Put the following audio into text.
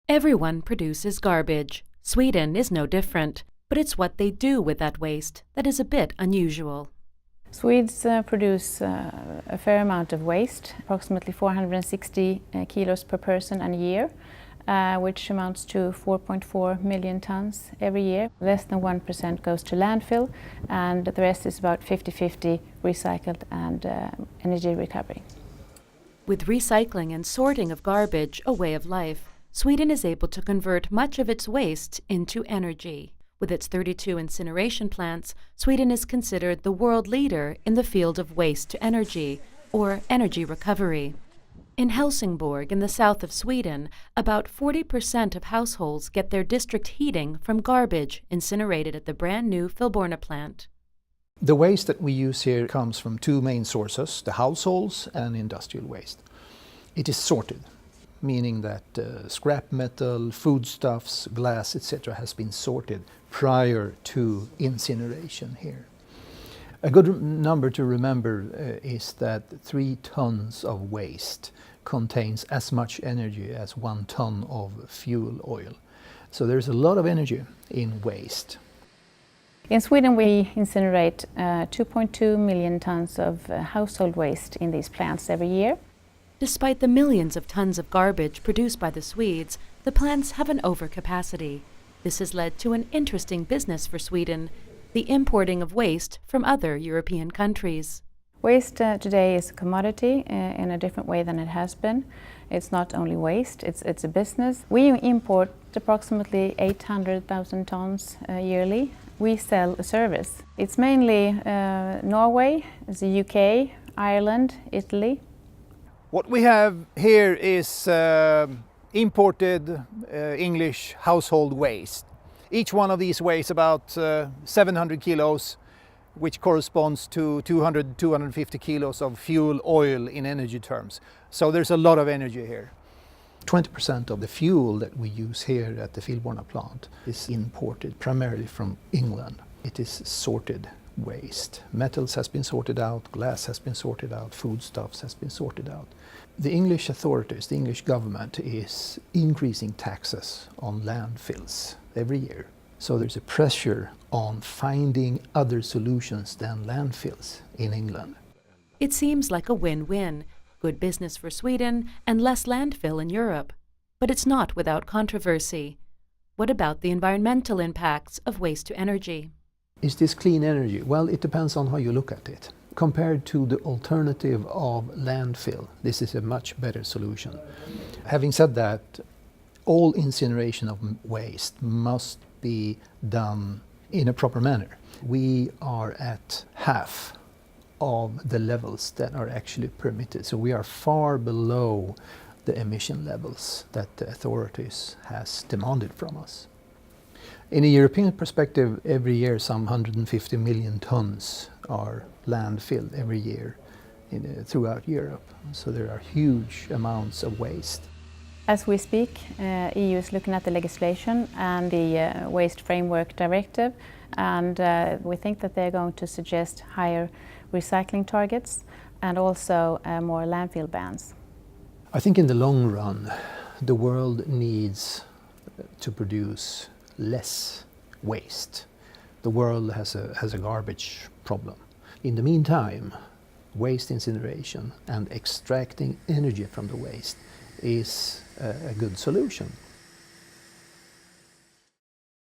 Everyone produces garbage. Sweden is no different, but it's what they do with that waste that is a bit unusual. Swedes produce a fair amount of waste, approximately 460 kilos per person and year, which amounts to 4.4 million tons every year. Less than 1% goes to landfill, and the rest is about 50-50 recycled and energy recovery. With recycling and sorting of garbage a way of life, Sweden is able to convert much of its waste into energy. With its 32 incineration plants, Sweden is considered the world leader in the field of waste to energy, or energy recovery. In Helsingborg, in the south of Sweden, about 40% of households get their district heating from garbage incinerated at the brand new Filborna plant. The waste that we use here comes from two main sources, the households and industrial waste. It is sorted, meaning that scrap metal, foodstuffs, glass, etc. has been sorted prior to incineration here. A good number to remember is that 3 tons of waste contains as much energy as 1 ton of fuel oil. So there's a lot of energy in waste. In Sweden we incinerate 2.2 million tons of household waste in these plants every year. Despite the millions of tons of garbage produced by the Swedes, the plants have an overcapacity. This has led to an interesting business for Sweden, the importing of waste from other European countries. Waste today is a commodity in a different way than it has been. It's not only waste, it's a business. We import approximately 800,000 tons yearly. We sell a service. It's mainly Norway, the UK, Ireland, Italy. What we have here is imported English household waste. Each one of these weighs about 700 kilos, which corresponds to 200-250 kilos of fuel oil in energy terms. So there's a lot of energy here. 20% of the fuel that we use here at the Filborna plant is imported primarily from England. It is sorted waste. Metals has been sorted out, glass has been sorted out, foodstuffs has been sorted out. The English authorities, the English government is increasing taxes on landfills every year. So there's a pressure on finding other solutions than landfills in England. It seems like a win-win. Good business for Sweden and less landfill in Europe. But it's not without controversy. What about the environmental impacts of waste to energy? Is this clean energy? Well, it depends on how you look at it. Compared to the alternative of landfill, this is a much better solution. Having said that, all incineration of waste must be done in a proper manner. We are at half of the levels that are actually permitted. So we are far below the emission levels that the authorities has demanded from us. In a European perspective, every year some 150 million tons are landfilled every year throughout Europe. So there are huge amounts of waste. As we speak, EU is looking at the legislation and the Waste Framework Directive, and we think that they're going to suggest higher recycling targets and also more landfill bans. I think in the long run, the world needs to produce less waste. The world has a garbage problem. In the meantime, waste incineration and extracting energy from the waste is a good solution.